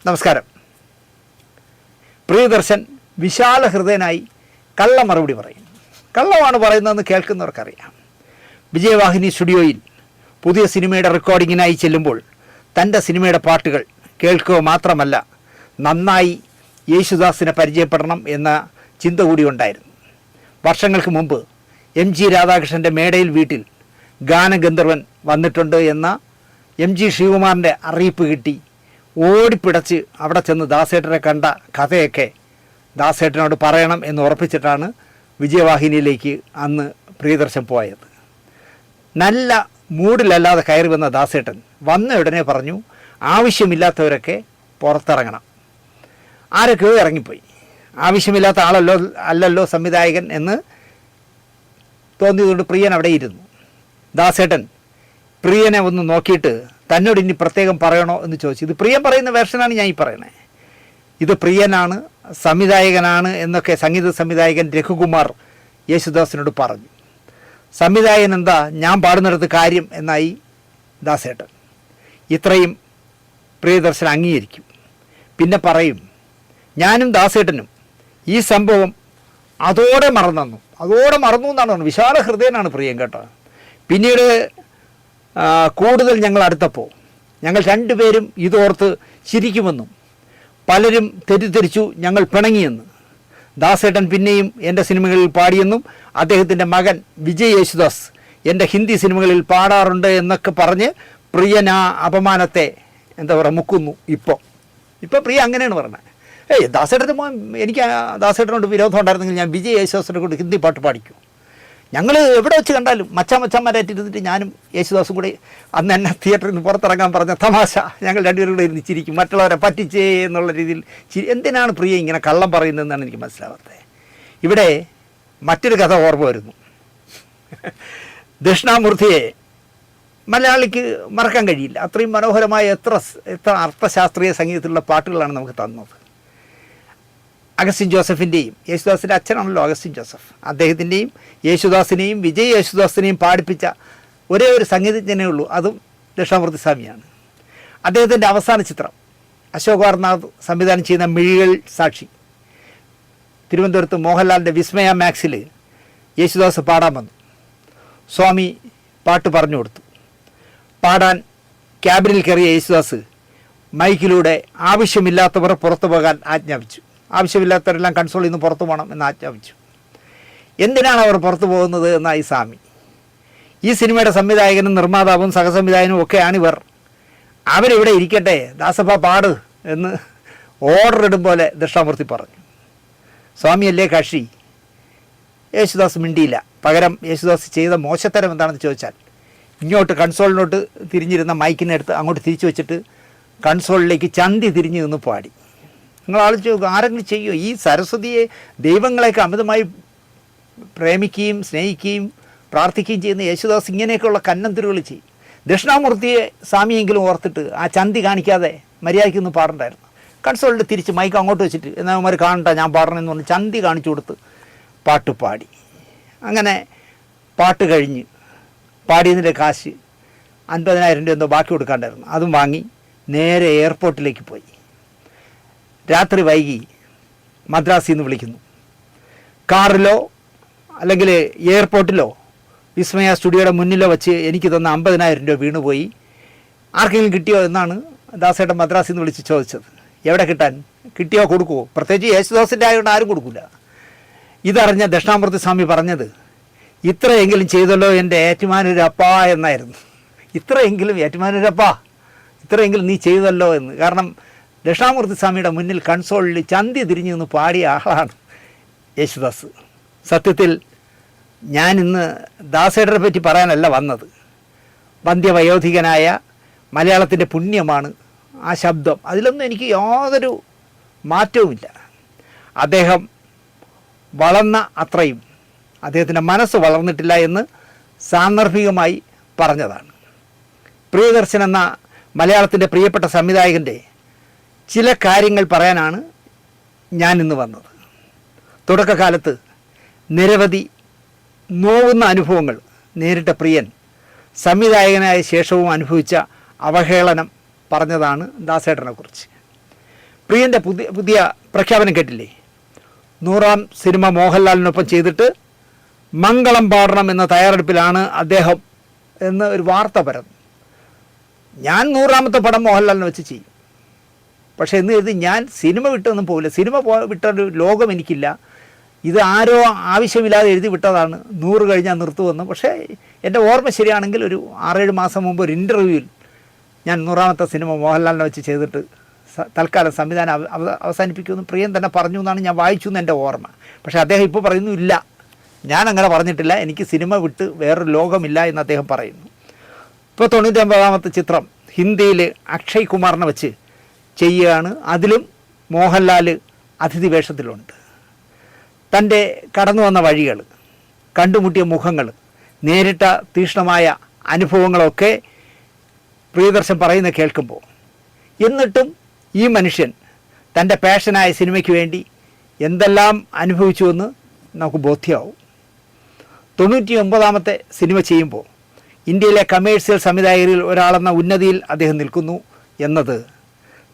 നമസ്കാരം. പ്രിയദർശൻ വിശാല ഹൃദയനായി കള്ള മറുപടി പറയും. കള്ളമാണ് പറയുന്നതെന്ന് കേൾക്കുന്നവർക്കറിയാം. വിജയവാഹിനി സ്റ്റുഡിയോയിൽ പുതിയ സിനിമയുടെ റെക്കോർഡിങ്ങിനായി ചെല്ലുമ്പോൾ തൻ്റെ സിനിമയുടെ പാട്ടുകൾ കേൾക്കുക മാത്രമല്ല, നന്നായി യേശുദാസിനെ പരിചയപ്പെടണം എന്ന ചിന്ത കൂടി ഉണ്ടായിരുന്നു. വർഷങ്ങൾക്ക് മുമ്പ് MG രാധാകൃഷ്ണൻ്റെ മേടയിൽ വീട്ടിൽ ഗാനഗന്ധർവൻ വന്നിട്ടുണ്ട് എന്ന MG ശ്രീകുമാറിൻ്റെ അറിയിപ്പ് കിട്ടി ഓടിപ്പിടച്ച് അവിടെ ചെന്ന് ദാസേട്ടനെ കണ്ട കഥയൊക്കെ ദാസേട്ടനോട് പറയണം എന്ന് ഉറപ്പിച്ചിട്ടാണ് വിജയവാഹിനിയിലേക്ക് അന്ന് പ്രിയദർശൻ പോയത്. നല്ല മൂഡിലല്ലാതെ കയറി വന്ന ദാസേട്ടൻ വന്ന ഉടനെ പറഞ്ഞു, ആവശ്യമില്ലാത്തവരൊക്കെ പുറത്തിറങ്ങണം. ആരൊക്കെയോ ഇറങ്ങിപ്പോയി. ആവശ്യമില്ലാത്ത അല്ലല്ലോ സംവിധായകൻ എന്ന് തോന്നിയതുകൊണ്ട് പ്രിയൻ അവിടെ ഇരുന്നു. ദാസേട്ടൻ പ്രിയനെ ഒന്ന് നോക്കിയിട്ട് തന്നോട് ഇനി പ്രത്യേകം പറയണോ എന്ന് ചോദിച്ചു. ഇത് പ്രിയൻ പറയുന്ന വേർഷനാണ് ഞാൻ ഈ പറയണേ. ഇത് പ്രിയനാണ്, സംവിധായകനാണ് എന്നൊക്കെ സംഗീത സംവിധായകൻ രഘുകുമാർ യേശുദാസിനോട് പറഞ്ഞു. സംവിധായകൻ എന്താ, ഞാൻ പാടുന്നിടത്ത് കാര്യം എന്നായി ദാസേട്ടൻ. ഇത്രയും പ്രിയദർശൻ അംഗീകരിക്കും. പിന്നെ പറയും, ഞാനും ദാസേട്ടനും ഈ സംഭവം അതോടെ മറന്നു എന്നാണ് പറഞ്ഞത്. വിശാല ഹൃദയനാണ് പ്രിയൻ കേട്ടോ. പിന്നീട് കൂടുതൽ ഞങ്ങൾ അടുത്തപ്പോൾ ഞങ്ങൾ രണ്ടുപേരും ഇതോർത്ത് ചിരിക്കുമെന്നും പലരും തെറ്റിദ്ധരിച്ചു ഞങ്ങൾ പിണങ്ങിയെന്ന്. ദാസേട്ടൻ പിന്നെയും എൻ്റെ സിനിമകളിൽ പാടിയെന്നും അദ്ദേഹത്തിൻ്റെ മകൻ വിജയ് യേശുദാസ് എൻ്റെ ഹിന്ദി സിനിമകളിൽ പാടാറുണ്ട് എന്നൊക്കെ പറഞ്ഞ് പ്രിയൻ ആ അപമാനത്തെ എന്താ പറയുക മുക്കുന്നു. ഇപ്പോൾ പ്രിയ അങ്ങനെയാണ് പറഞ്ഞത്. ദാസേട്ടൻ്റെ മോൻ, എനിക്ക് ദാസേട്ടനോട് വിരോധം ഉണ്ടായിരുന്നെങ്കിൽ ഞാൻ വിജയ് യേശുദാസിനെ കൊണ്ട് ഹിന്ദി പാട്ട് പാടിക്കും. ഞങ്ങൾ എവിടെ വെച്ച് കണ്ടാലും മച്ചാന്മാരായിട്ടിരുന്നിട്ട് ഞാനും യേശുദാസും കൂടി അന്ന് എന്നെ തിയേറ്ററിൽ നിന്ന് പുറത്തിറങ്ങാൻ പറഞ്ഞ തമാശ ഞങ്ങൾ രണ്ടുപേരും കൂടെ ഇരുന്ന് ചിരിക്കും. മറ്റുള്ളവരെ പറ്റിച്ചേ എന്നുള്ള രീതിയിൽ എന്തിനാണ് പ്രിയ ഇങ്ങനെ കള്ളം പറയുന്നതെന്നാണ് എനിക്ക് മനസ്സിലാവാത്തത്. ഇവിടെ മറ്റൊരു കഥ ഓർമ്മ വരുന്നു. ദക്ഷിണാമൂർത്തിയെ മലയാളിക്ക് മറക്കാൻ കഴിയില്ല. അത്രയും മനോഹരമായ എത്ര അർത്ഥശാസ്ത്രീയ സംഗീതത്തിലുള്ള പാട്ടുകളാണ് നമുക്ക് തന്നത്. അഗസ്റ്റിൻ ജോസഫിൻ്റെയും, യേശുദാസിൻ്റെ അച്ഛനാണല്ലോ അഗസ്റ്റിൻ ജോസഫ്, അദ്ദേഹത്തിൻ്റെയും യേശുദാസിനെയും വിജയ് യേശുദാസിനെയും പാടിപ്പിച്ച ഒരേ ഒരു സംഗീതജ്ഞനേ ഉള്ളൂ, അതും ദക്ഷിണാമൂർത്തി സ്വാമിയാണ്. അദ്ദേഹത്തിൻ്റെ അവസാന ചിത്രം അശോക് വാർനാഥ് സംവിധാനം ചെയ്യുന്ന മിഴികൾ സാക്ഷി, തിരുവനന്തപുരത്ത് മോഹൻലാലിൻ്റെ വിസ്മയ മാക്സിൽ യേശുദാസ് പാടാൻ വന്നു. സ്വാമി പാട്ട് പറഞ്ഞു കൊടുത്തു. പാടാൻ ക്യാബിനിൽ കയറിയ യേശുദാസ് മൈക്കിലൂടെ ആവശ്യമില്ലാത്തവർ പുറത്തു പോകാൻ ആജ്ഞാപിച്ചു. ആവശ്യമില്ലാത്തവരെല്ലാം കൺസോളിൽ നിന്ന് പുറത്തു പോകണം എന്ന് ആജ്ഞാപിച്ചു. എന്തിനാണ് അവർ പുറത്തു പോകുന്നത് എന്നായി സ്വാമി. ഈ സിനിമയുടെ സംവിധായകനും നിർമ്മാതാവും സഹസംവിധായകനും ഒക്കെയാണിവർ. അവരിവിടെ ഇരിക്കട്ടെ, ദാസപ്പ പാട് എന്ന് ഓർഡർ ഇടും പോലെ ദക്ഷിണാമൂർത്തി പറഞ്ഞു. സ്വാമിയല്ലേ കക്ഷി. യേശുദാസ് മിണ്ടിയില്ല. പകരം യേശുദാസ് ചെയ്ത മോശത്തരം എന്താണെന്ന് ചോദിച്ചാൽ, ഇങ്ങോട്ട് കൺസോളിനോട്ട് തിരിഞ്ഞിരുന്ന മൈക്കിനെടുത്ത് അങ്ങോട്ട് തിരിച്ചു വെച്ചിട്ട് കൺസോളിലേക്ക് ചന്തി തിരിഞ്ഞു നിന്ന് പാടി. നിങ്ങൾ ആലോചിച്ച് നോക്കുക, ആരെങ്കിലും ചെയ്യുമോ? ഈ സരസ്വതിയെ, ദൈവങ്ങളെയൊക്കെ അമിതമായി പ്രേമിക്കുകയും സ്നേഹിക്കുകയും പ്രാർത്ഥിക്കുകയും ചെയ്യുന്ന യേശുദാസ് ഇങ്ങനെയൊക്കെയുള്ള കന്നന്തിരുകൾ ചെയ്യും. ദക്ഷിണാമൂർത്തിയെ സ്വാമിയെങ്കിലും ഓർത്തിട്ട് ആ ചന്തി കാണിക്കാതെ മര്യാദയ്ക്കൊന്നും പാടണ്ടായിരുന്നു. കൺസോളിൽ തിരിച്ച് മൈക്ക് അങ്ങോട്ട് വെച്ചിട്ട് എന്നാൽ അവന്മാർ കാണണ്ട ഞാൻ പാടണമെന്ന് പറഞ്ഞ് ചന്തി കാണിച്ചു കൊടുത്ത് പാട്ട് പാടി. അങ്ങനെ പാട്ട് കഴിഞ്ഞ് പാടിയതിൻ്റെ കാശ് 50,000 രൂപ എന്തോ ബാക്കി കൊടുക്കാണ്ടായിരുന്നു. അതും വാങ്ങി നേരെ എയർപോർട്ടിലേക്ക് പോയി. രാത്രി വൈകി മദ്രാസിൽ നിന്ന് വിളിക്കുന്നു. കാറിലോ അല്ലെങ്കിൽ എയർപോർട്ടിലോ വിസ്മയ സ്റ്റുഡിയോയുടെ മുന്നിലോ വെച്ച് എനിക്ക് തന്ന 50,000 രൂപ വീണുപോയി. ആർക്കെങ്കിലും കിട്ടിയോ എന്നാണ് ദാസേട്ടൻ മദ്രാസിൽ നിന്ന് വിളിച്ച് ചോദിച്ചത്. എവിടെ കിട്ടാൻ? കിട്ടിയോ കൊടുക്കുമോ? പ്രത്യേകിച്ച് യേശുദാസിൻ്റെ ആയതുകൊണ്ട് ആരും കൊടുക്കില്ല. ഇതറിഞ്ഞ ദക്ഷിണാമൂർത്തി സ്വാമി പറഞ്ഞത്, ഇത്രയെങ്കിലും ചെയ്തല്ലോ എൻ്റെ ഏറ്റുമാനൂരപ്പ എന്നായിരുന്നു. ഇത്രയെങ്കിലും ഏറ്റുമാനൂരപ്പ, ഇത്രയെങ്കിലും നീ ചെയ്തല്ലോ എന്ന്. കാരണം ദക്ഷിണാമൂർത്തി സ്വാമിയുടെ മുന്നിൽ കൺസോളിൽ ചന്തി തിരിഞ്ഞു നിന്ന് പാടിയ ആളാണ് യേശുദാസ്. സത്യത്തിൽ ഞാനിന്ന് ദാസേട്ടനെ പറ്റി പറയാനല്ല വന്നത്. വന്ധ്യവയോധികനായ മലയാളത്തിൻ്റെ പുണ്യമാണ് ആ ശബ്ദം. അതിലൊന്നും എനിക്ക് യാതൊരു മാറ്റവുമില്ല. അദ്ദേഹം വളർന്ന അത്രയും അദ്ദേഹത്തിൻ്റെ മനസ്സ് വളർന്നിട്ടില്ല എന്ന് സാന്ദർഭികമായി പറഞ്ഞതാണ്. പ്രിയദർശൻ എന്ന മലയാളത്തിൻ്റെ പ്രിയപ്പെട്ട സംവിധായകൻ്റെ ചില കാര്യങ്ങൾ പറയാനാണ് ഞാനിന്ന് വന്നത്. തുടക്കകാലത്ത് നിരവധി നോവുന്ന അനുഭവങ്ങൾ നേരിട്ട പ്രിയൻ സംവിധായകനായ ശേഷവും അനുഭവിച്ച അവഹേളനം പറഞ്ഞതാണ് ദാസേട്ടനെക്കുറിച്ച്. പ്രിയൻ്റെ പുതിയ പ്രഖ്യാപനം കേട്ടില്ലേ? 100ാം സിനിമ മോഹൻലാലിനൊപ്പം ചെയ്തിട്ട് മംഗളം പാടണം എന്ന തയ്യാറെടുപ്പിലാണ് അദ്ദേഹം എന്ന് ഒരു വാർത്ത പരന്നു. ഞാൻ 100ാമത്തെ പടം മോഹൻലാലിനെ വെച്ച് ചെയ്യും. പക്ഷേ എന്ന് കരുതി ഞാൻ സിനിമ വിട്ടൊന്നും പോകില്ല. സിനിമ വിട്ടൊരു ലോകം എനിക്കില്ല. ഇത് ആരോ ആവശ്യമില്ലാതെ എഴുതി വിട്ടതാണ്, 100 കഴിഞ്ഞാൽ നിർത്തുമെന്ന്. പക്ഷേ എൻ്റെ ഓർമ്മ ശരിയാണെങ്കിൽ ഒരു 6-7 മാസം മുമ്പ് ഒരു ഇൻ്റർവ്യൂവിൽ ഞാൻ 100ാമത്തെ സിനിമ മോഹൻലാലിനെ വെച്ച് ചെയ്തിട്ട് തൽക്കാലം സംവിധാനം അവസാനിപ്പിക്കുമെന്ന് പ്രിയൻ തന്നെ പറഞ്ഞു എന്നാണ് ഞാൻ വായിച്ചു എന്ന് എൻ്റെ ഓർമ്മ. പക്ഷേ അദ്ദേഹം ഇപ്പോൾ പറയുന്നു ഇല്ല, ഞാൻ അങ്ങനെ പറഞ്ഞിട്ടില്ല, എനിക്ക് സിനിമ വിട്ട് വേറൊരു ലോകമില്ല എന്ന് അദ്ദേഹം പറയുന്നു. ഇപ്പോൾ 99ാമത്തെ ചിത്രം ഹിന്ദിയിൽ അക്ഷയ് കുമാറിനെ വെച്ച് ചെയ്യുകയാണ്. അതിലും മോഹൻലാൽ അതിഥി വേഷത്തിലുണ്ട്. തൻ്റെ കടന്നു വന്ന വഴികൾ, കണ്ടുമുട്ടിയ മുഖങ്ങൾ, നേരിട്ട തീക്ഷ്ണമായ അനുഭവങ്ങളൊക്കെ പ്രിയദർശൻ പറയുന്ന കേൾക്കുമ്പോൾ, എന്നിട്ടും ഈ മനുഷ്യൻ തൻ്റെ പാഷനായ സിനിമയ്ക്ക് വേണ്ടി എന്തെല്ലാം അനുഭവിച്ചുവെന്ന് നമുക്ക് ബോധ്യമാവും. 99ാമത്തെ സിനിമ ചെയ്യുമ്പോൾ ഇന്ത്യയിലെ കമേഴ്സ്യൽ സംവിധായകരിൽ ഒരാളെന്ന ഉന്നതിയിൽ അദ്ദേഹം നിൽക്കുന്നു എന്നത്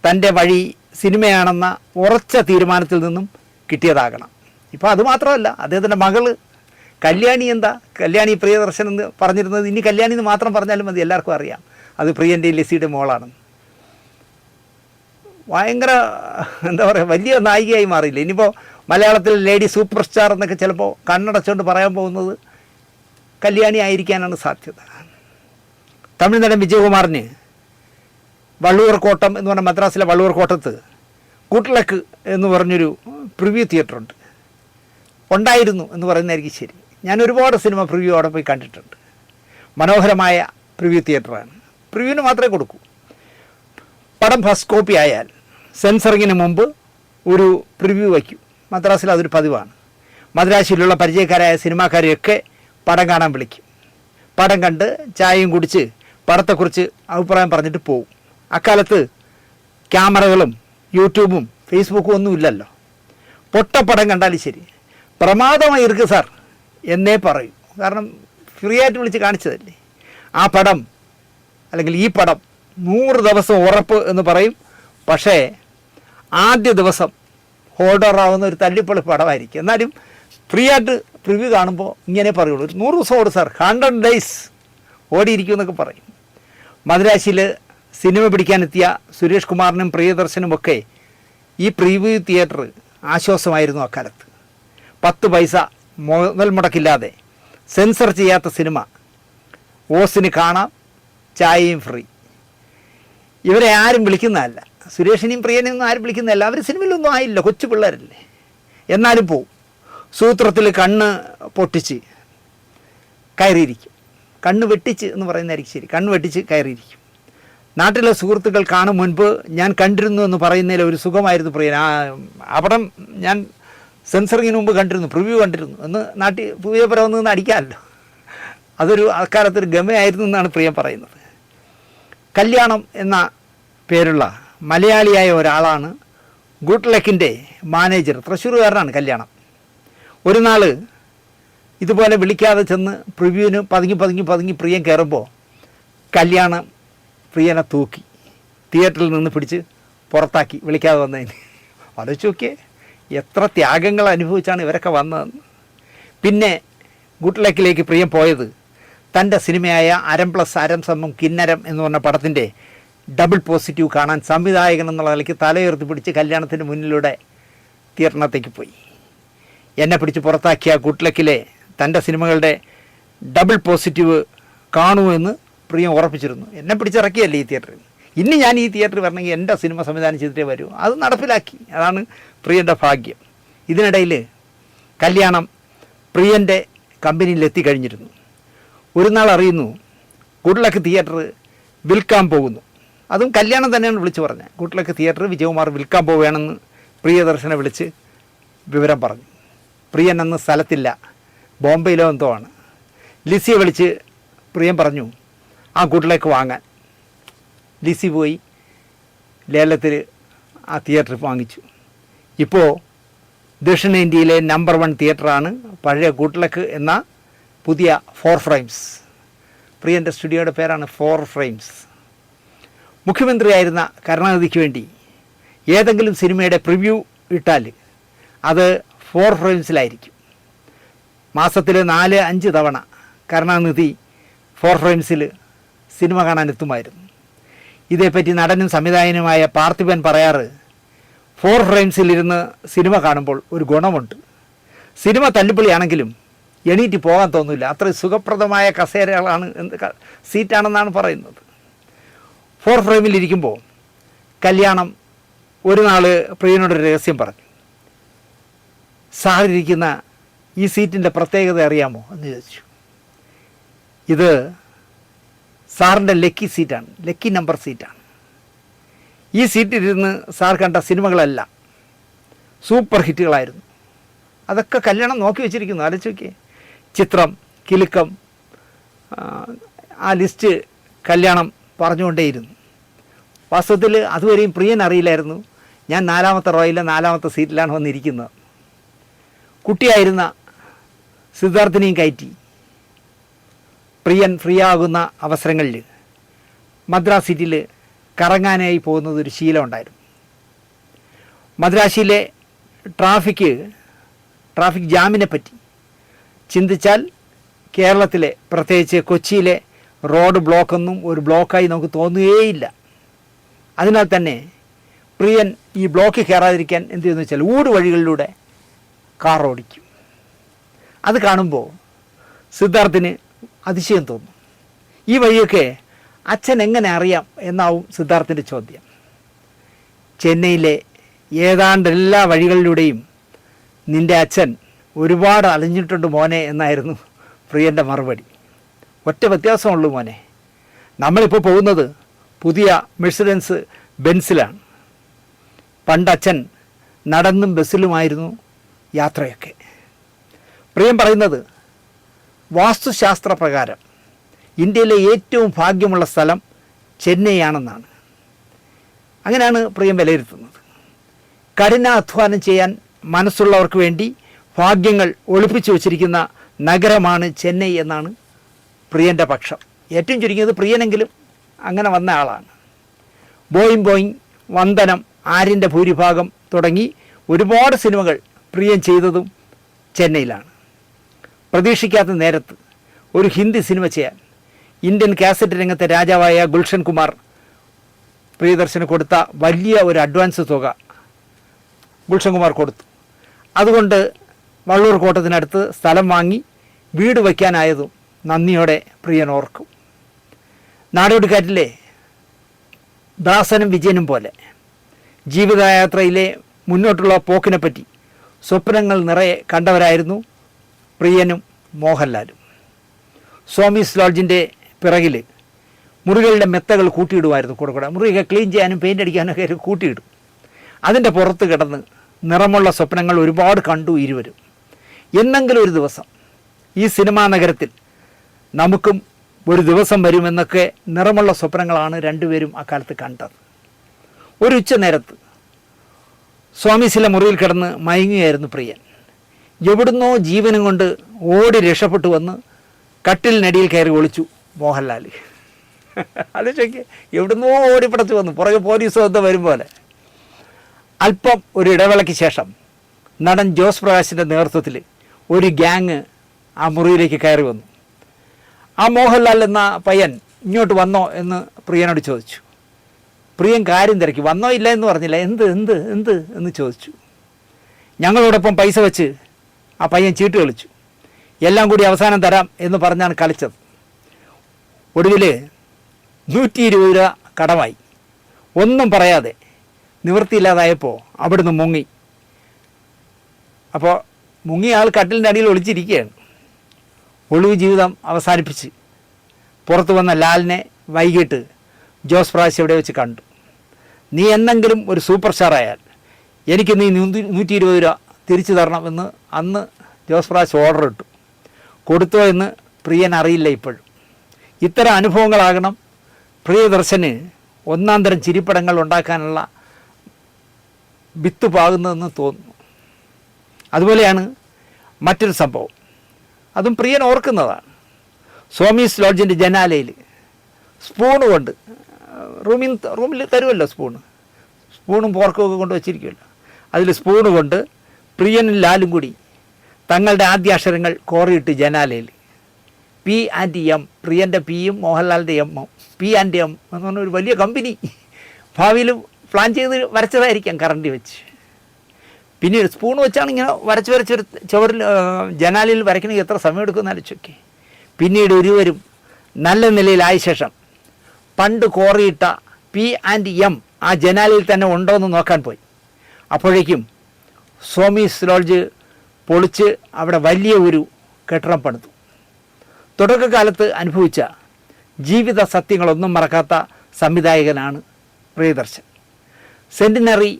തൻ്റെ വഴി സിനിമയാണെന്ന ഉറച്ച തീരുമാനത്തിൽ നിന്നും കിട്ടിയതാകണം. ഇപ്പോൾ അതുമാത്രമല്ല, അദ്ദേഹത്തിൻ്റെ മകള് കല്യാണി കല്യാണി പ്രിയദർശൻ എന്ന് പറഞ്ഞിരുന്നത് ഇനി കല്യാണി എന്ന് മാത്രം പറഞ്ഞാലും മതി, എല്ലാവർക്കും അറിയാം അത് പ്രിയൻ്റെയും ലിസിയുടെ മോളാണെന്ന്. ഭയങ്കര എന്താ പറയുക, വലിയ നായികയായി മാറിയില്ല. ഇനിയിപ്പോൾ മലയാളത്തിൽ ലേഡി സൂപ്പർ സ്റ്റാർ എന്നൊക്കെ ചിലപ്പോൾ കണ്ണടച്ചുകൊണ്ട് പറയാൻ പോകുന്നത് കല്യാണി ആയിരിക്കാനാണ് സാധ്യത. തമിഴ് നടൻ വിജയകുമാറിന് വള്ളൂർ കോട്ടം എന്ന് പറഞ്ഞ മദ്രാസിലെ വള്ളൂർ കോട്ടത്ത് കൂട്ടിലക്ക് എന്ന് പറഞ്ഞൊരു പ്രിവ്യൂ തിയേറ്ററുണ്ട്, ഉണ്ടായിരുന്നു എന്ന് പറയുന്നതായിരിക്കും ശരി. ഞാൻ ഒരുപാട് സിനിമ പ്രിവ്യൂ അവിടെ പോയി കണ്ടിട്ടുണ്ട്. മനോഹരമായ പ്രിവ്യൂ തിയേറ്ററാണ്. പ്രിവ്യൂവിന് മാത്രമേ കൊടുക്കൂ. പടം ഫസ്റ്റ് കോപ്പി ആയാൽ സെൻസറിങ്ങിന് മുമ്പ് ഒരു പ്രിവ്യൂ വയ്ക്കും. മദ്രാസിൽ അതൊരു പതിവാണ്. മദ്രാസിലുള്ള പരിചയക്കാരായ സിനിമാക്കാരെയൊക്കെ പടം കാണാൻ വിളിക്കും. പടം കണ്ട് ചായയും കുടിച്ച് പടത്തെക്കുറിച്ച് അഭിപ്രായം പറഞ്ഞിട്ട് പോകും. അക്കാലത്ത് ക്യാമറകളും യൂട്യൂബും ഫേസ്ബുക്കും ഒന്നും ഇല്ലല്ലോ. പൊട്ടപ്പടം കണ്ടാലും ശരി പ്രമാദമായി ഇருக்கு സാർ എന്നേ പറയൂ. കാരണം ഫ്രീ ആയിട്ട് വിളിച്ച് കാണിച്ചതല്ലേ. ആ പടം അല്ലെങ്കിൽ ഈ പടം 100 ദിവസം ഉറപ്പ് എന്ന് പറയും. പക്ഷേ ആദ്യ ദിവസം ഹോൾഡറാവുന്ന ഒരു തല്ലിപ്പൊളി പടമായിരിക്കും. എന്നാലും ഫ്രീ ആയിട്ട് പ്രിവ്യൂ കാണുമ്പോൾ ഇങ്ങനെ പറയുള്ളൂ, ഒരു 100 ദിവസം ഓടും സാർ, 100 days ഓടിയിരിക്കും എന്നൊക്കെ പറയും. മദ്രാസിൽ സിനിമ പിടിക്കാനെത്തിയ സുരേഷ് കുമാറിനും പ്രിയദർശനുമൊക്കെ ഈ പ്രിവ്യൂ തിയേറ്റർ ആശ്വാസമായിരുന്നു അക്കാലത്ത്. 10 പൈസ മുതൽ മുടക്കില്ലാതെ സെൻസർ ചെയ്യാത്ത സിനിമ ഓസിന് കാണാം, ചായയും ഫ്രീ. ഇവരെ ആരും വിളിക്കുന്നതല്ല, സുരേഷിനെയും പ്രിയനെയൊന്നും ആരും വിളിക്കുന്നതല്ല. അവർ സിനിമയിലൊന്നും ആയില്ല, കൊച്ചു പിള്ളേരല്ലേ. എന്നാലും പോവും. സൂത്രത്തിൽ കണ്ണ് പൊട്ടിച്ച് കയറിയിരിക്കും. കണ്ണ് വെട്ടിച്ച് എന്ന് പറയുന്നതായിരിക്കും ശരി. കണ്ണ് വെട്ടിച്ച് കയറിയിരിക്കും. നാട്ടിലെ സുഹൃത്തുക്കൾ കാണും മുൻപ് ഞാൻ കണ്ടിരുന്നു എന്ന് പറയുന്നതിൽ ഒരു സുഖമായിരുന്നു പ്രിയൻ. അവിടം ഞാൻ സെൻസറിങ്ങിന് മുമ്പ് കണ്ടിരുന്നു, പ്രിവ്യൂ കണ്ടിരുന്നു എന്ന് നാട്ടിൽ പുതിയ പുറമെന്ന് നിന്ന് അടിക്കാമല്ലോ. അതൊരു അക്കാലത്തൊരു ഗമയായിരുന്നു എന്നാണ് പ്രിയൻ പറയുന്നത്. കല്യാണം എന്ന പേരുള്ള മലയാളിയായ ഒരാളാണ് ഗുഡ് ലക്കിൻ്റെ മാനേജർ. തൃശ്ശൂർകാരനാണ് കല്യാണം. ഒരു നാൾ ഇതുപോലെ വിളിക്കാതെ ചെന്ന് പ്രിവ്യൂവിന് പതുങ്ങി പ്രിയൻ കയറുമ്പോൾ കല്യാണം പ്രിയനെ തൂക്കി തിയേറ്ററിൽ നിന്ന് പിടിച്ച് പുറത്താക്കി, വിളിക്കാതെ വന്നതിന്. ആലോചിച്ച് നോക്കിയേ, എത്ര ത്യാഗങ്ങൾ അനുഭവിച്ചാണ് ഇവരൊക്കെ വന്നതെന്ന്. പിന്നെ ഗുഡ് ലക്കിലേക്ക് പ്രിയൻ പോയത് തൻ്റെ സിനിമയായ അരം പ്ലസ് അരം സമം കിന്നരം എന്ന് പറഞ്ഞ പടത്തിൻ്റെ ഡബിൾ പോസിറ്റീവ് കാണാൻ സംവിധായകൻ എന്നുള്ള നിലയ്ക്ക് തലയുയർത്തി പിടിച്ച് കല്യാണത്തിൻ്റെ മുന്നിലൂടെ തിയേറ്ററിനകത്തേക്ക് പോയി. എന്നെ പിടിച്ച് പുറത്താക്കിയ ഗുഡ് ലക്കിലെ തൻ്റെ സിനിമകളുടെ ഡബിൾ പോസിറ്റീവ് കാണുമെന്ന് പ്രിയം ഉറപ്പിച്ചിരുന്നു. എന്നെ പിടിച്ചിറക്കിയല്ലേ ഈ തിയേറ്ററിൽ. ഇനി ഞാൻ ഈ തിയേറ്ററിൽ വരണമെങ്കിൽ എൻ്റെ സിനിമ സംവിധാനം ചെയ്തിട്ടേ വരൂ. അത് നടപ്പിലാക്കി. അതാണ് പ്രിയൻ്റെ ഭാഗ്യം. ഇതിനിടയിൽ കല്യാണം പ്രിയൻ്റെ കമ്പനിയിൽ എത്തിക്കഴിഞ്ഞിരുന്നു. ഒരു നാൾ അറിയുന്നു ഗുഡ് ലക്ക് തിയേറ്റർ വിൽക്കാൻ പോകുന്നു. അതും കല്യാണം തന്നെയാണ് വിളിച്ച് പറഞ്ഞത്. ഗുഡ് ലക്ക് തിയേറ്റർ വിജയകുമാർ വിൽക്കാൻ പോവുകയാണെന്ന് പ്രിയദർശനെ വിളിച്ച് വിവരം പറഞ്ഞു. പ്രിയൻ അന്ന് സ്ഥലത്തില്ല, ബോംബെയിലോ എന്തോ ആണ്. ലിസിയെ വിളിച്ച് പ്രിയൻ പറഞ്ഞു ആ ഗുഡ് ലക്ക് വാങ്ങാൻ. ലിസി പോയി ലേലത്തിൽ ആ തിയേറ്റർ വാങ്ങിച്ചു. ഇപ്പോൾ ദക്ഷിണേന്ത്യയിലെ നമ്പർ 1 തിയേറ്ററാണ് പഴയ ഗുഡ് ലക്ക് എന്ന പുതിയ 4 ഫ്രെയിംസ്. പ്രിയൻ്റെ സ്റ്റുഡിയോയുടെ പേരാണ് 4 ഫ്രെയിംസ്. മുഖ്യമന്ത്രിയായിരുന്ന കരുണാനിധിക്ക് വേണ്ടി ഏതെങ്കിലും സിനിമയുടെ പ്രിവ്യൂ ഇട്ടാൽ അത് 4 ഫ്രെയിംസിലായിരിക്കും. മാസത്തിൽ 4-5 തവണ കരുണാനിധി 4 ഫ്രെയിംസിൽ സിനിമ കാണാൻ എത്തുമായിരുന്നു. ഇതേപ്പറ്റി നടനും സംവിധായകനുമായ പാർത്ഥിപൻ പറയാറ്, 4 ഫ്രെയിംസിലിരുന്ന് സിനിമ കാണുമ്പോൾ ഒരു ഗുണമുണ്ട്. സിനിമ തല്ലുപൊളിയാണെങ്കിലും എണീറ്റ് പോകാൻ തോന്നില്ല. അത്രയും സുഖപ്രദമായ കസേരകളാണ്, സീറ്റാണെന്നാണ് പറയുന്നത്. 4 ഫ്രെയിമിലിരിക്കുമ്പോൾ കല്യാണം ഒരു നാൾ പ്രിയനോടൊരു രഹസ്യം പറഞ്ഞു. സാറിരിക്കുന്ന ഈ സീറ്റിൻ്റെ പ്രത്യേകത അറിയാമോ എന്ന് ചോദിച്ചു. ഇത് സാറിൻ്റെ ലക്കി സീറ്റാണ്, ലക്കി നമ്പർ സീറ്റാണ്. ഈ സീറ്റിലിരുന്ന് സാർ കണ്ട സിനിമകളെല്ലാം സൂപ്പർ ഹിറ്റുകളായിരുന്നു. അതൊക്കെ കല്യാണം നോക്കി വെച്ചിരിക്കുന്നു. ആലോചിച്ച് നോക്കിയേ. ചിത്രം, കിലുക്കം, ആ ലിസ്റ്റ് കല്യാണം പറഞ്ഞുകൊണ്ടേയിരുന്നു. വാസ്തവത്തിൽ അതുവരെയും പ്രിയൻ അറിയില്ലായിരുന്നു ഞാൻ 4ാമത്തെ റോയിലെ 4ാമത്തെ സീറ്റിലാണ് വന്നിരിക്കുന്നത്. കുട്ടിയായിരുന്ന സിദ്ധാർത്ഥിനെയും കയറ്റി പ്രിയൻ ഫ്രീ ആകുന്ന അവസരങ്ങളിൽ മദ്രാസ് സിറ്റിയിൽ കറങ്ങാനായി പോകുന്നത് ഒരു ശീലം ഉണ്ടായിരുന്നു. മദ്രാസിലെ ട്രാഫിക് ജാമിനെ പറ്റി ചിന്തിച്ചാൽ കേരളത്തിലെ, പ്രത്യേകിച്ച് കൊച്ചിയിലെ റോഡ് ബ്ലോക്കൊന്നും ഒരു ബ്ലോക്കായി നമുക്ക് തോന്നുകയേയില്ല. അതിനാൽ തന്നെ പ്രിയൻ ഈ ബ്ലോക്കിൽ കയറാതിരിക്കാൻ എന്ത് ചെയ്യുന്നു വെച്ചാൽ ഊട് വഴികളിലൂടെ കാർ ഓടിക്കും. അത് കാണുമ്പോൾ സിദ്ധാർത്ഥിന് അതിശയം തോന്നും. ഈ വഴിയൊക്കെ അച്ഛൻ എങ്ങനെ അറിയാം എന്നാവും സിദ്ധാർത്ഥിൻ്റെ ചോദ്യം. ചെന്നൈയിലെ ഏതാണ്ട് എല്ലാ വഴികളിലൂടെയും നിൻ്റെ അച്ഛൻ ഒരുപാട് അലഞ്ഞിട്ടുണ്ട് മോനെ എന്നായിരുന്നു പ്രിയൻ്റെ മറുപടി. ഒറ്റ വ്യത്യാസമുള്ളൂ മോനെ, നമ്മളിപ്പോൾ പോകുന്നത് പുതിയ മെഴ്സിഡൻസ് ബെൻസിലാണ്. പണ്ടച്ഛൻ നടന്നും ബസ്സിലുമായിരുന്നു യാത്രയൊക്കെ. പ്രിയൻ പറയുന്നത് വാസ്തുശാസ്ത്ര പ്രകാരം ഇന്ത്യയിലെ ഏറ്റവും ഭാഗ്യമുള്ള സ്ഥലം ചെന്നൈ ആണെന്നാണ്. അങ്ങനെയാണ് പ്രിയൻ വിലയിരുത്തുന്നത്. കഠിനാധ്വാനം ചെയ്യാൻ മനസ്സുള്ളവർക്ക് വേണ്ടി ഭാഗ്യങ്ങൾ ഒളിപ്പിച്ചു വച്ചിരിക്കുന്ന നഗരമാണ് ചെന്നൈ എന്നാണ് പ്രിയൻ്റെ പക്ഷം. ഏറ്റവും ചുരുങ്ങിയത് പ്രിയനെങ്കിലും അങ്ങനെ വന്ന ആളാണ്. ബോയിങ്, വന്ദനം, ആര്യൻ്റെ ഭൂരിഭാഗം തുടങ്ങി ഒരുപാട് സിനിമകൾ പ്രിയൻ ചെയ്തതും ചെന്നൈയിലാണ്. പ്രതീക്ഷിക്കാത്ത നേരത്ത് ഒരു ഹിന്ദി സിനിമ ചെയ്യാൻ ഇന്ത്യൻ കാസറ്റ് രംഗത്തെ രാജാവായ ഗുൽഷൻ കുമാർ പ്രിയദർശന് കൊടുത്ത വലിയ ഒരു അഡ്വാൻസ് തുക ഗുൽഷൻ കുമാർ കൊടുത്തു. അതുകൊണ്ട് വള്ളൂർ കോട്ടത്തിനടുത്ത് സ്ഥലം വാങ്ങി വീട് വയ്ക്കാനായതും നന്ദിയോടെ പ്രിയൻ ഓർക്കും. നാടോടിക്കാറ്റിലെ ദാസനും വിജയനും പോലെ ജീവിതയാത്രയിലെ മുന്നോട്ടുള്ള പോക്കിനെപ്പറ്റി സ്വപ്നങ്ങൾ നിറയെ കണ്ടവരായിരുന്നു പ്രിയനും മോഹൻലാലും. സ്വാമീസ് ലോഡ്ജിൻ്റെ പിറകിൽ മുറികളുടെ മെത്തകൾ കൂട്ടിയിടുമായിരുന്നു. കൂടെ മുറിയൊക്കെ ക്ലീൻ ചെയ്യാനും പെയിൻ്റ് അടിക്കാനൊക്കെ കൂട്ടിയിടും. അതിൻ്റെ പുറത്ത് കിടന്ന് നിറമുള്ള സ്വപ്നങ്ങൾ ഒരുപാട് കണ്ടു ഇരുവരും. എന്നെങ്കിലും ഒരു ദിവസം ഈ സിനിമാ നഗരത്തിൽ നമുക്കും ഒരു ദിവസം വരുമെന്നൊക്കെ നിറമുള്ള സ്വപ്നങ്ങളാണ് രണ്ടുപേരും അക്കാലത്ത് കണ്ടത്. ഒരു ഉച്ച നേരത്ത് സ്വാമീസിലെ മുറിയിൽ കിടന്ന് മയങ്ങുകയായിരുന്നു പ്രിയൻ. എവിടുന്നോ ജീവനും കൊണ്ട് ഓടി രക്ഷപ്പെട്ടു വന്ന് കട്ടിലിനടിയിൽ കയറി ഒളിച്ചു മോഹൻലാൽ. ആലോചിക്ക്, എവിടുന്നോ ഓടിപ്പടച്ചു വന്നു, പുറകെ പോലീസ് വന്ന് വരും പോലെ. അല്പം ഒരു ഇടവേളയ്ക്ക് ശേഷം നടൻ ജോസ് പ്രകാശിൻ്റെ നേതൃത്വത്തിൽ ഒരു ഗ്യാങ് ആ മുറിയിലേക്ക് കയറി വന്നു. ആ മോഹൻലാൽ എന്ന പയ്യൻ ഇങ്ങോട്ട് വന്നോ എന്ന് പ്രിയനോട് ചോദിച്ചു. പ്രിയൻ കാര്യം തിരക്കി. വന്നോ ഇല്ല എന്ന് പറഞ്ഞില്ല. എന്ത് എന്ത് എന്ത് എന്ന് ചോദിച്ചു. ഞങ്ങളോടൊപ്പം പൈസ വെച്ച് ആ പയ്യൻ ചീട്ട് കളിച്ചു. എല്ലാം കൂടി അവസാനം തരാം എന്ന് പറഞ്ഞാണ് കളിച്ചത്. ഒടുവിൽ 120 രൂപ കടമായി. ഒന്നും പറയാതെ നിവൃത്തിയില്ലാതായപ്പോൾ അവിടുന്ന് മുങ്ങി. അപ്പോൾ മുങ്ങിയ ആൾ കട്ടിലിൻ്റെ അടിയിൽ ഒളിച്ചിരിക്കുകയാണ്. ഒളിവ് ജീവിതം അവസാനിപ്പിച്ച് പുറത്തു വന്ന ലാലിനെ വൈകിട്ട് ജോസ് പ്രകാശ് എവിടെ വെച്ച് കണ്ടു. നീ എന്നെങ്കിലും ഒരു സൂപ്പർ സ്റ്റാറായാൽ എനിക്ക് നീ 120 രൂപ തിരിച്ചു തരണമെന്ന് അന്ന് ജോസ് പ്രകാശ് ഓർഡർ ഇട്ടു. കൊടുത്തോ എന്ന് പ്രിയൻ അറിയില്ല ഇപ്പോഴും. ഇത്തരം അനുഭവങ്ങളാകണം പ്രിയദർശന് ഒന്നാം തരം ചിരിപ്പടങ്ങൾ ഉണ്ടാക്കാനുള്ള വിത്ത് പാകുന്നതെന്ന് തോന്നുന്നു. അതുപോലെയാണ് മറ്റൊരു സംഭവം, അതും പ്രിയൻ ഓർക്കുന്നതാണ്. സ്വാമീസ് ലോഡ്ജിൻ്റെ ജനാലയിൽ സ്പൂണ് കൊണ്ട് റൂമിൽ തരുമല്ലോ സ്പൂണും പോർക്കും ഒക്കെ കൊണ്ട് വെച്ചിരിക്കുമല്ലോ. അതിൽ സ്പൂണ് കൊണ്ട് പ്രിയനും ലാലും കൂടി തങ്ങളുടെ ആദ്യാക്ഷരങ്ങൾ കോറിയിട്ട് ജനാലയിൽ P&M, പ്രിയൻ്റെ പിയും മോഹൻലാലിൻ്റെ എമ്മും, P&M എന്ന് പറഞ്ഞ ഒരു വലിയ കമ്പനി ഭാവിയിൽ പ്ലാൻ ചെയ്ത് വരച്ചതായിരിക്കാം കറണ്ടി വെച്ച്. പിന്നീട് സ്പൂൺ വെച്ചാണ് ഇങ്ങനെ വരച്ചൊരു ചുവരിൽ ജനാലയിൽ വരയ്ക്കണമെങ്കിൽ എത്ര സമയം എടുക്കുമെന്ന് ആലോചിച്ചൊക്കെ. പിന്നീട് ഇരുവരും നല്ല നിലയിലായ ശേഷം പണ്ട് കോറിയിട്ട P&M ആ ജനാലയിൽ തന്നെ ഉണ്ടോ എന്ന് നോക്കാൻ പോയി. അപ്പോഴേക്കും സ്വാമീസ് ലോഡ്ജ് പൊളിച്ച് അവിടെ വലിയ ഒരു കെട്ടിടം പണിതു. തുടക്കകാലത്ത് അനുഭവിച്ച ജീവിത സത്യങ്ങളൊന്നും മറക്കാത്ത സംവിധായകനാണ് പ്രിയദർശൻ. സെൻറ്റിനറി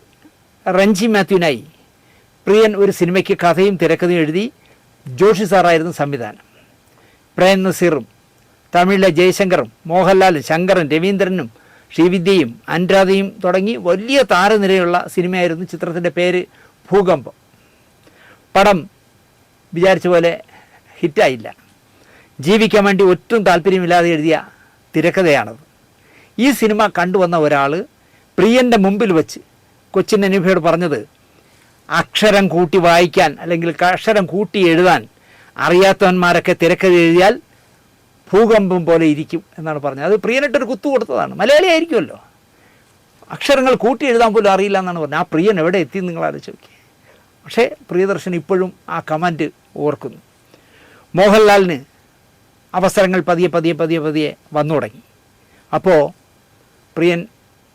റഞ്ജി മാത്യുവിനായി പ്രിയൻ ഒരു സിനിമയ്ക്ക് കഥയും തിരക്കഥയും എഴുതി. ജോഷി സാറായിരുന്നു സംവിധാനം. പ്രേം നസീറും തമിഴിലെ ജയശങ്കറും മോഹൻലാലും ശങ്കറും രവീന്ദ്രനും ശ്രീവിദ്യയും അനുരാധയും തുടങ്ങി വലിയ താരനിരയുള്ള സിനിമയായിരുന്നു. ചിത്രത്തിൻ്റെ പേര് ഭൂകമ്പം. പടം വിചാരിച്ച പോലെ ഹിറ്റായില്ല. ജീവിക്കാൻ വേണ്ടി ഒട്ടും താല്പര്യമില്ലാതെ എഴുതിയ തിരക്കഥയാണത്. ഈ സിനിമ കണ്ടുവന്ന ഒരാൾ പ്രിയൻ്റെ മുമ്പിൽ വച്ച് കൊച്ചിൻ അനൂപയോട് പറഞ്ഞത്, അക്ഷരം കൂട്ടി വായിക്കാൻ അല്ലെങ്കിൽ അക്ഷരം കൂട്ടി എഴുതാൻ അറിയാത്തവന്മാരൊക്കെ തിരക്കഥ എഴുതിയാൽ ഭൂകമ്പം പോലെ ഇരിക്കും എന്നാണ് പറഞ്ഞത്. അത് പ്രിയനിട്ടൊരു കുത്തു കൊടുത്തതാണ്. മലയാളി ആയിരിക്കുമല്ലോ, അക്ഷരങ്ങൾ കൂട്ടി എഴുതാൻ പോലും അറിയില്ല എന്നാണ് പറഞ്ഞത്. ആ പ്രിയൻ എവിടെ എത്തി നിങ്ങൾ ആലോചിച്ച് നോക്കി. പക്ഷേ പ്രിയദർശൻ ഇപ്പോഴും ആ കമൻറ്റ് ഓർക്കുന്നു. മോഹൻലാലിന് അവസരങ്ങൾ പതിയെ വന്നു തുടങ്ങി. അപ്പോൾ പ്രിയൻ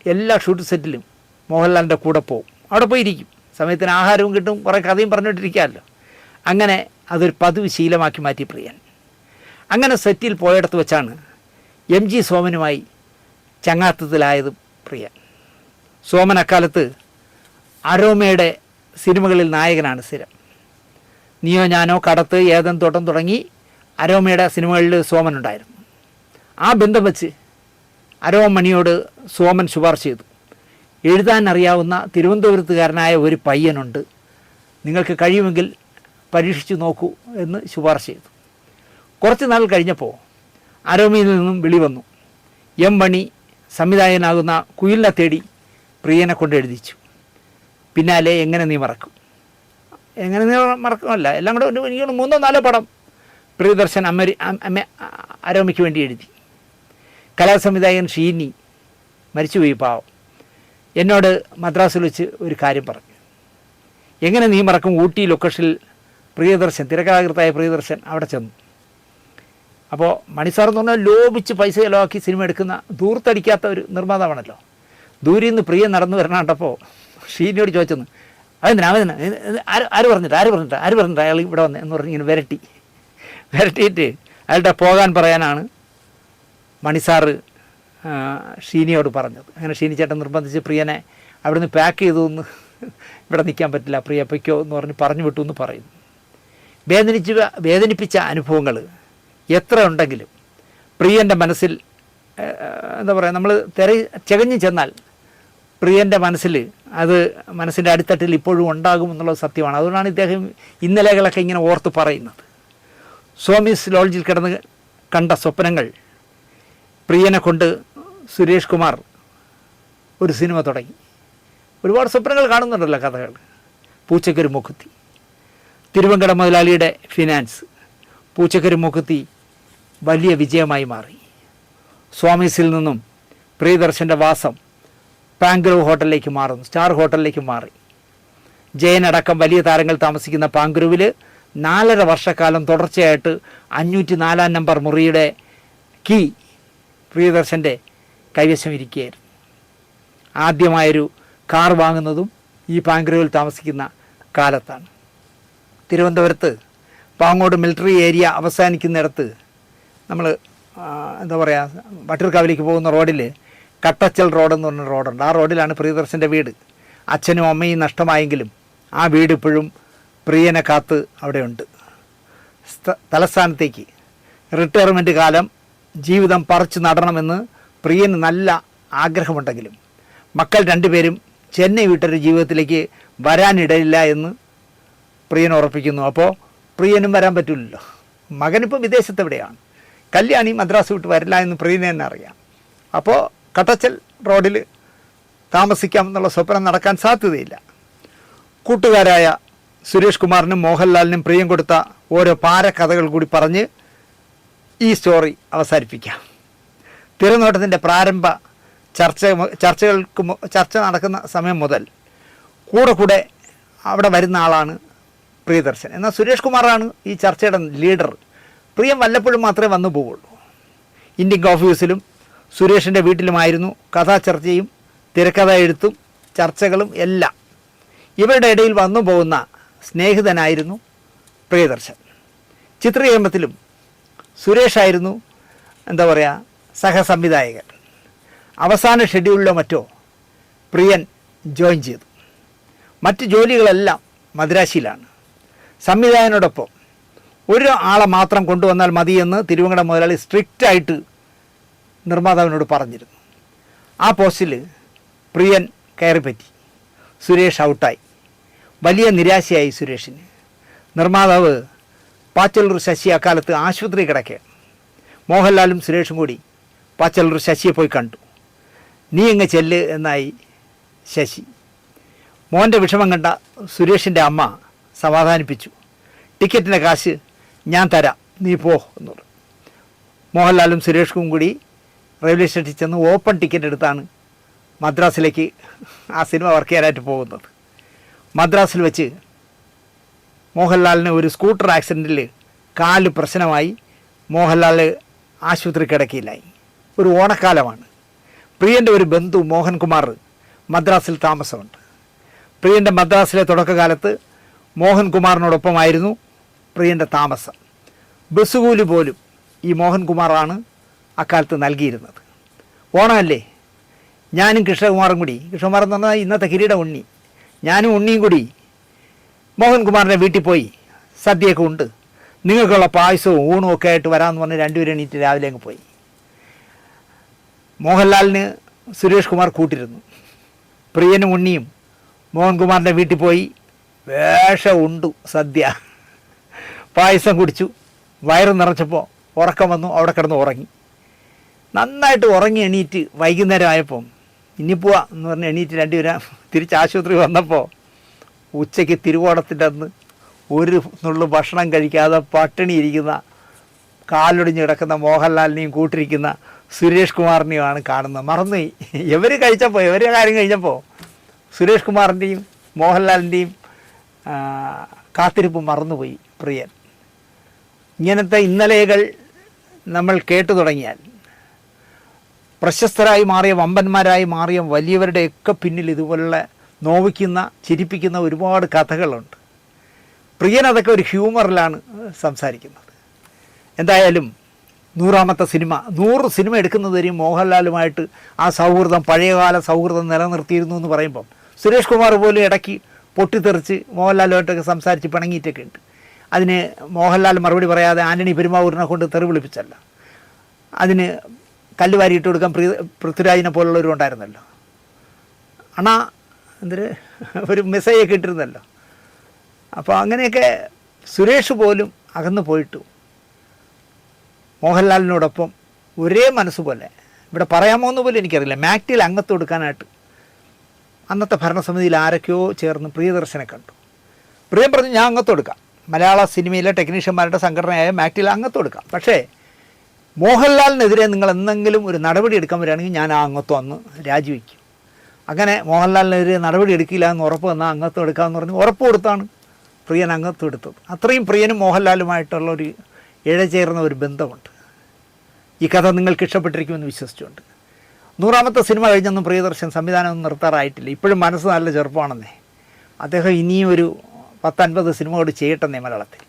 എല്ലാ ഷൂട്ട് സെറ്റിലും മോഹൻലാലിൻ്റെ കൂടെ പോവും. അവിടെ പോയിരിക്കും. സമയത്തിന് ആഹാരവും കിട്ടും, കുറേ കഥയും പറഞ്ഞുകൊണ്ടിരിക്കാമല്ലോ. അങ്ങനെ അതൊരു പതിവ് ശീലമാക്കി മാറ്റി പ്രിയൻ. അങ്ങനെ സെറ്റിൽ പോയിടത്ത് വെച്ചാണ് MG സോമനുമായി ചങ്ങാത്തത്തിലായതും പ്രിയൻ. സോമൻ അക്കാലത്ത് അരോമയുടെ സിനിമകളിൽ നായകനാണ് സ്ഥിരം. നീയോ ഞാനോ, കടത്ത്, ഏതൻ തോട്ടം തുടങ്ങി അരോമയുടെ സിനിമകളിൽ സോമൻ ഉണ്ടായിരുന്നു. ആ ബന്ധം വെച്ച് അരോമണിയോട് സോമൻ ശുപാർശ ചെയ്തു. എഴുതാൻ അറിയാവുന്ന തിരുവനന്തപുരത്തുകാരനായ ഒരു പയ്യനുണ്ട്, നിങ്ങൾക്ക് കഴിയുമെങ്കിൽ പരീക്ഷിച്ചു നോക്കൂ എന്ന് ശുപാർശ ചെയ്തു. കുറച്ച് നാൾ കഴിഞ്ഞപ്പോൾ അരോമയിൽ നിന്നും വിളി വന്നു. M മണി സംവിധായകനാകുന്ന കുയിലിനെ തേടി പ്രിയനെ കൊണ്ട് എഴുതിച്ചു. പിന്നാലെ എങ്ങനെ നീ മറക്കും, എങ്ങനെ നീ മറക്കുമല്ല, എല്ലാം കൂടെ എനിക്ക് 3-4 പടം പ്രിയദർശൻ അരോമയ്ക്ക് വേണ്ടി എഴുതി. കലാസംവിധായകൻ ഷീനി മരിച്ചുപോയി, പാവം. എന്നോട് മദ്രാസിൽ വെച്ച് ഒരു കാര്യം പറഞ്ഞു. എങ്ങനെ നീ മറക്കും ഊട്ടി ലൊക്കേഷനിൽ പ്രിയദർശൻ, തിരക്കഥാകൃത്തായ പ്രിയദർശൻ അവിടെ ചെന്നു. അപ്പോൾ മണിസാർ എന്ന് പറഞ്ഞാൽ ലോപിച്ച് പൈസ ചിലവാക്കി സിനിമ എടുക്കുന്ന ദൂർത്തടിക്കാത്ത ഒരു നിർമ്മാതാവാണല്ലോ. ദൂരിൽ നിന്ന് പ്രിയ നടന്നു വരണം കണ്ടപ്പോൾ ഷീനിയോട് ചോദിച്ചെന്ന്, അതെന്തിനാ ആര് പറഞ്ഞിട്ട് അയാൾ ഇവിടെ വന്ന് എന്ന് പറഞ്ഞ് ഇങ്ങനെ വിരട്ടിയിട്ട് അയാളുടെ പോകാൻ പറയാനാണ് മണിസാറ് ഷീനിയോട് പറഞ്ഞത്. അങ്ങനെ ഷീനി ചേട്ടൻ നിർബന്ധിച്ച് പ്രിയനെ അവിടുന്ന് പാക്ക് ചെയ്തു എന്ന്, ഇവിടെ നിൽക്കാൻ പറ്റില്ല പ്രിയ പൊയ്ക്കോ എന്ന് പറഞ്ഞു വിട്ടു എന്ന് പറയുന്നു. വേദനിപ്പിച്ച അനുഭവങ്ങൾ എത്ര ഉണ്ടെങ്കിലും പ്രിയൻ്റെ മനസ്സിൽ എന്താ പറയുക, നമ്മൾ ചകഞ്ഞു ചെന്നാൽ പ്രിയൻ്റെ മനസ്സിൽ അത് മനസ്സിൻ്റെ അടിത്തട്ടിൽ ഇപ്പോഴും ഉണ്ടാകും എന്നുള്ളത് സത്യമാണ്. അതുകൊണ്ടാണ് ഇദ്ദേഹം ഇന്നലെകളൊക്കെ ഇങ്ങനെ ഓർത്ത് പറയുന്നത്. സ്വാമീസ് ലോഡ്ജിൽ കിടന്ന് കണ്ട സ്വപ്നങ്ങൾ പ്രിയനെ കൊണ്ട് സുരേഷ് കുമാർ ഒരു സിനിമ തുടങ്ങി. ഒരുപാട് സ്വപ്നങ്ങൾ കാണുന്നുണ്ടല്ലോ, കഥകൾ. പൂച്ചക്കൊരു മൂക്കുത്തി, തിരുവങ്കട മുതലാളിയുടെ ഫിനാൻസ്, പൂച്ചക്കൊരു മൂക്കുത്തി വലിയ വിജയമായി മാറി. സ്വാമീസിൽ നിന്നും പ്രിയദർശൻ്റെ വാസം പാങ്ക്രവ് ഹോട്ടലിലേക്ക് മാറുന്നു, സ്റ്റാർ ഹോട്ടലിലേക്ക് മാറി. ജയനടക്കം വലിയ താരങ്ങൾ താമസിക്കുന്ന പാങ്ക്രവിൽ 4.5 വർഷക്കാലം തുടർച്ചയായിട്ട് 504 നമ്പർ മുറിയുടെ കീ പ്രിയദർശൻ്റെ കൈവശം ഇരിക്കുകയായിരുന്നു. ആദ്യമായൊരു കാർ വാങ്ങുന്നതും ഈ പാങ്ക്രവിൽ താമസിക്കുന്ന കാലത്താണ്. തിരുവനന്തപുരത്ത് പാങ്ങോട് മിലിറ്ററി ഏരിയ അവസാനിക്കുന്നിടത്ത് നമ്മൾ എന്താ പറയുക, വട്ടിയൂർക്കാവിലേക്ക് പോകുന്ന റോഡിൽ കട്ടച്ചൽ റോഡെന്ന് പറഞ്ഞ റോഡുണ്ട്. ആ റോഡിലാണ് പ്രിയദർശൻ്റെ വീട്. അച്ഛനും അമ്മയും നഷ്ടമായെങ്കിലും ആ വീട് ഇപ്പോഴും പ്രിയനെ കാത്ത് അവിടെയുണ്ട്. തലസ്ഥാനത്തേക്ക് റിട്ടയർമെൻറ്റ് കാലം ജീവിതം പറിച്ചു നടണമെന്ന് പ്രിയന് നല്ല ആഗ്രഹമുണ്ടെങ്കിലും മക്കൾ 2 പേരും ചെന്നൈ വിട്ടൊരു ജീവിതത്തിലേക്ക് വരാനിടയില്ല എന്ന് പ്രിയൻ ഉറപ്പിക്കുന്നു. അപ്പോൾ പ്രിയനും വരാൻ പറ്റില്ലല്ലോ. മകനിപ്പോൾ വിദേശത്തെവിടെയാണ്, കല്യാണി മദ്രാസ് വിട്ട് വരില്ല എന്ന് പ്രിയനെ തന്നെ അറിയാം. അപ്പോൾ കട്ടച്ചൽ റോഡിൽ താമസിക്കാം എന്നുള്ള സ്വപ്നം നടക്കാൻ സാധ്യതയില്ല. കൂട്ടുകാരായ സുരേഷ് കുമാറിനും മോഹൻലാലിനും പ്രിയം കൊടുത്ത ഓരോ പാരക്കഥകൾ കൂടി പറഞ്ഞ് ഈ സ്റ്റോറി അവസാനിപ്പിക്കാം. തിരനോട്ടത്തിൻ്റെ പ്രാരംഭ ചർച്ച നടക്കുന്ന സമയം മുതൽ കൂടെ അവിടെ വരുന്ന ആളാണ് പ്രിയദർശൻ. എന്നാൽ സുരേഷ് കുമാറാണ് ഈ ചർച്ചയുടെ ലീഡർ. പ്രിയം വല്ലപ്പോഴും മാത്രമേ വന്നു പോവുള്ളൂ. ഇന്ത്യൻ കോഫി ഹൗസിലും സുരേഷിൻ്റെ വീട്ടിലുമായിരുന്നു കഥാചർച്ചയും തിരക്കഥ എഴുത്തും ചർച്ചകളും എല്ലാം. ഇവരുടെ ഇടയിൽ വന്നു പോകുന്ന സ്നേഹിതനായിരുന്നു പ്രിയദർശൻ. ചിത്രീകരണത്തിലും സുരേഷായിരുന്നു എന്താ പറയുക സഹസംവിധായകൻ. അവസാന ഷെഡ്യൂളിലോ മറ്റോ പ്രിയൻ ജോയിൻ ചെയ്തു. മറ്റ് ജോലികളെല്ലാം മദ്രാശിയിലാണ്. സംവിധായകനോടൊപ്പം ഒരു ആളെ മാത്രം കൊണ്ടുവന്നാൽ മതിയെന്ന് തിരുവങ്ങട മുതലാളി സ്ട്രിക്റ്റായിട്ട് നിർമ്മാതാവിനോട് പറഞ്ഞിരുന്നു. ആ പോസ്റ്റിൽ പ്രിയൻ കയറിപ്പറ്റി. സുരേഷ് ഔട്ടായി. വലിയ നിരാശയായി സുരേഷിന്. നിർമ്മാതാവ് പാച്ചല്ലൂർ ശശി അക്കാലത്ത് ആശുപത്രി കിടക്കുകയാണ്. മോഹൻലാലും സുരേഷും കൂടി പാച്ചല്ലൂർ ശശിയെ പോയി കണ്ടു. നീ എങ്ങ് ചെല്ല് എന്നായി ശശി. മോൻ്റെ വിഷമം കണ്ട സുരേഷിൻ്റെ അമ്മ സമാധാനിപ്പിച്ചു. ടിക്കറ്റിൻ്റെ കാശ് ഞാൻ തരാം, നീ പോ എന്ന് പറഞ്ഞു. മോഹൻലാലും സുരേഷും കൂടി റെയിൽവേ സ്റ്റേഷനിൽ ചെന്ന് ഓപ്പൺ ടിക്കറ്റ് എടുത്താണ് മദ്രാസിലേക്ക് ആ സിനിമ വർക്ക് ചെയ്യാനായിട്ട് പോകുന്നത്. മദ്രാസിൽ വെച്ച് മോഹൻലാലിന് ഒരു സ്കൂട്ടർ ആക്സിഡൻറ്റിൽ കാല് പ്രശ്നമായി. മോഹൻലാൽ ആശുപത്രി കിടക്കയിലായി. ഒരു ഓണക്കാലമാണ്. പ്രിയൻ്റെ ഒരു ബന്ധു മോഹൻകുമാർ മദ്രാസിൽ താമസമുണ്ട്. പ്രിയൻ്റെ മദ്രാസിലെ തുടക്കകാലത്ത് മോഹൻകുമാറിനോടൊപ്പമായിരുന്നു പ്രിയൻ്റെ താമസം. ബസ് കൂലി പോലും ഈ മോഹൻകുമാറാണ് അക്കാലത്ത് നൽകിയിരുന്നത്. ഓണമല്ലേ, ഞാനും കൃഷ്ണകുമാറും കൂടി, കൃഷ്ണകുമാർ എന്ന് പറഞ്ഞാൽ ഇന്നത്തെ കിരീട ഉണ്ണി, ഞാനും ഉണ്ണിയും കൂടി മോഹൻകുമാറിൻ്റെ വീട്ടിൽ പോയി സദ്യയൊക്കെ ഉണ്ട്, നിങ്ങൾക്കുള്ള പായസവും ഊണും ഒക്കെ ആയിട്ട് വരാമെന്ന് പറഞ്ഞ് രണ്ടുപേരും എണീറ്റ് രാവിലെ അങ്ങ് പോയി. മോഹൻലാലിന് സുരേഷ് കുമാർ കൂട്ടിരുന്നു. പ്രിയനും ഉണ്ണിയും മോഹൻകുമാറിൻ്റെ വീട്ടിൽ പോയി വേഷം ഉണ്ടു, സദ്യ, പായസം കുടിച്ചു. വയറ് നിറച്ചപ്പോൾ ഉറക്കം വന്നു. അവിടെ കിടന്ന് ഉറങ്ങി. നന്നായിട്ട് ഉറങ്ങി എണീറ്റ് വൈകുന്നേരം ആയപ്പോൾ ഇനി പോവാ എന്ന് പറഞ്ഞ് എണീറ്റ് രണ്ടുപേരും തിരിച്ച് ആശുപത്രി വന്നപ്പോൾ ഉച്ചയ്ക്ക് തിരുവോണത്തിൻ്റെ അന്ന് ഒരു നുള്ളു ഭക്ഷണം കഴിക്കാതെ പട്ടിണി ഇരിക്കുന്ന കാലൊടിഞ്ഞ് കിടക്കുന്ന മോഹൻലാലിനെയും കൂട്ടിരിക്കുന്ന സുരേഷ് കുമാറിനെയുമാണ് കാണുന്നത്. മറന്നുപോയി. ഇവർ കഴിച്ചപ്പോൾ, ഇവർ കാര്യം കഴിഞ്ഞപ്പോൾ സുരേഷ് കുമാറിൻ്റെയും മോഹൻലാലിൻ്റെയും കാത്തിരിപ്പ് മറന്നുപോയി പ്രിയൻ. ഇങ്ങനത്തെ ഇന്നലെകൾ നമ്മൾ കേട്ടു തുടങ്ങിയാൽ പ്രശസ്തരായി മാറിയ വമ്പന്മാരായി മാറിയ വലിയവരുടെയൊക്കെ പിന്നിൽ ഇതുപോലുള്ള നോവിക്കുന്ന ചിരിപ്പിക്കുന്ന ഒരുപാട് കഥകളുണ്ട്. പ്രിയൻ അതൊക്കെ ഒരു ഹ്യൂമറിലാണ് സംസാരിക്കുന്നത്. എന്തായാലും 100ാമത്തെ സിനിമ, 100 സിനിമ എടുക്കുന്നതുവരെയും മോഹൻലാലുമായിട്ട് ആ സൗഹൃദം, പഴയകാല സൗഹൃദം നിലനിർത്തിയിരുന്നു എന്ന് പറയുമ്പം സുരേഷ് കുമാർ പോലും ഇടയ്ക്ക് പൊട്ടിത്തെറിച്ച് മോഹൻലാലുമായിട്ടൊക്കെ സംസാരിച്ച് പിണങ്ങിയിട്ടൊക്കെ ഉണ്ട്. അതിന് മോഹൻലാൽ മറുപടി പറയാതെ ആൻ്റണി പെരുമാവൂരിനെ കൊണ്ട് തെറി വിളിപ്പിച്ചല്ല. അതിന് കല്ലുവാരിയിട്ട് കൊടുക്കാൻ പൃഥ്വിരാജിനെ പോലുള്ളവരുണ്ടായിരുന്നല്ലോ. അണാ എന്തൊരു ഒരു മെസ്സേജൊക്കെ ഇട്ടിരുന്നല്ലോ. അപ്പോൾ അങ്ങനെയൊക്കെ സുരേഷ് പോലും അകന്നു പോയിട്ടു മോഹൻലാലിനോടൊപ്പം ഒരേ മനസ്സുപോലെ, ഇവിടെ പറയാമോ എന്ന് പോലും എനിക്കറിയില്ല, മാക്ടിൽ അംഗത്വം കൊടുക്കാനായിട്ട് അന്നത്തെ ഭരണസമിതിയിൽ ആരൊക്കെയോ ചേർന്ന് പ്രിയദർശനെ കണ്ടു. പ്രിയം പറഞ്ഞു, ഞാൻ അംഗത്വം എടുക്കാം, മലയാള സിനിമയിലെ ടെക്നീഷ്യന്മാരുടെ സംഘടനയായ മാക്ടിൽ അംഗത്വം എടുക്കാം, പക്ഷേ മോഹൻലാലിനെതിരെ നിങ്ങൾ എന്തെങ്കിലും ഒരു നടപടി എടുക്കാൻ വരികയാണെങ്കിൽ ഞാൻ ആ അംഗത്വം അന്ന് രാജിവെക്കും. അങ്ങനെ മോഹൻലാലിനെതിരെ നടപടി എടുക്കില്ല എന്ന് ഉറപ്പ് വന്നാൽ അംഗത്വം എടുക്കാമെന്ന് പറഞ്ഞ് ഉറപ്പ് കൊടുത്താണ് പ്രിയൻ അംഗത്വം എടുത്തത്. അത്രയും പ്രിയനും മോഹൻലാലുമായിട്ടുള്ളൊരു ഇഴചേർന്ന ഒരു ബന്ധമുണ്ട്. ഈ കഥ നിങ്ങൾക്ക് ഇഷ്ടപ്പെട്ടിരിക്കുമെന്ന് വിശ്വസിച്ചുകൊണ്ട് 100ാമത്തെ സിനിമ കഴിഞ്ഞൊന്നും പ്രിയദർശൻ സംവിധാനമൊന്നും നിർത്താറായിട്ടില്ല. ഇപ്പോഴും മനസ്സ് നല്ല ചെറുപ്പമാണെന്നേ. അദ്ദേഹം ഇനിയും ഒരു 10-50 സിനിമയോട് ചെയ്യട്ടെന്നേ മലയാളത്തിൽ.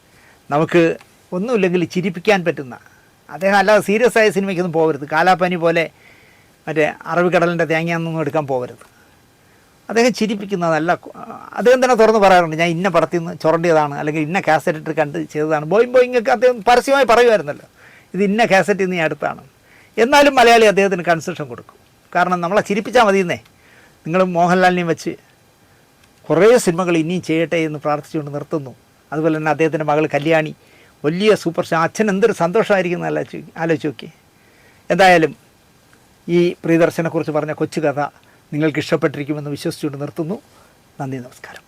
നമുക്ക് ഒന്നുമില്ലെങ്കിൽ ചിരിപ്പിക്കാൻ പറ്റുന്ന, അദ്ദേഹം അല്ലാതെ സീരിയസ് ആയ സിനിമയ്ക്കൊന്നും പോകരുത്. കാലാപ്പനി പോലെ മറ്റേ അറബിക്കടലിൻ്റെ തേങ്ങയൊന്നും എടുക്കാൻ പോകരുത്. അദ്ദേഹം ചിരിപ്പിക്കുന്ന നല്ല, അദ്ദേഹം തന്നെ തുറന്ന് പറയാറുണ്ട്, ഞാൻ ഇന്ന പടത്തിൽ നിന്ന് ചുരണ്ടിയതാണ്, അല്ലെങ്കിൽ ഇന്ന കാസറ്റ് കണ്ട് ചെയ്തതാണ്. ബോയിങ്ങൊക്കെ അദ്ദേഹം പരസ്യമായി പറയുമായിരുന്നല്ലോ, ഇത് ഇന്ന കാസറ്റിൽ നിന്ന് അടുത്താണ്. എന്നാലും മലയാളി അദ്ദേഹത്തിന് കൺസെഷൻ കൊടുക്കും. കാരണം നമ്മളെ ചിരിപ്പിച്ചാൽ മതിയെന്നേ. നിങ്ങൾ മോഹൻലാലിനെയും വെച്ച് കുറേ സിനിമകൾ ഇനിയും ചെയ്യട്ടെ എന്ന് പ്രാർത്ഥിച്ചുകൊണ്ട് നിർത്തുന്നു. അതുപോലെ തന്നെ അദ്ദേഹത്തിൻ്റെ മകൾ കല്യാണി വലിയ സൂപ്പർ സ്റ്റാർ, അച്ഛൻ എന്തൊരു സന്തോഷമായിരിക്കും ആലോചിച്ച് നോക്കി. എന്തായാലും ഈ പ്രിയദർശനെക്കുറിച്ച് പറഞ്ഞ കൊച്ചു കഥ നിങ്ങൾക്ക് ഇഷ്ടപ്പെട്ടിരിക്കുമെന്ന് വിശ്വസിച്ചുകൊണ്ട് നിർത്തുന്നു. നന്ദി, നമസ്കാരം.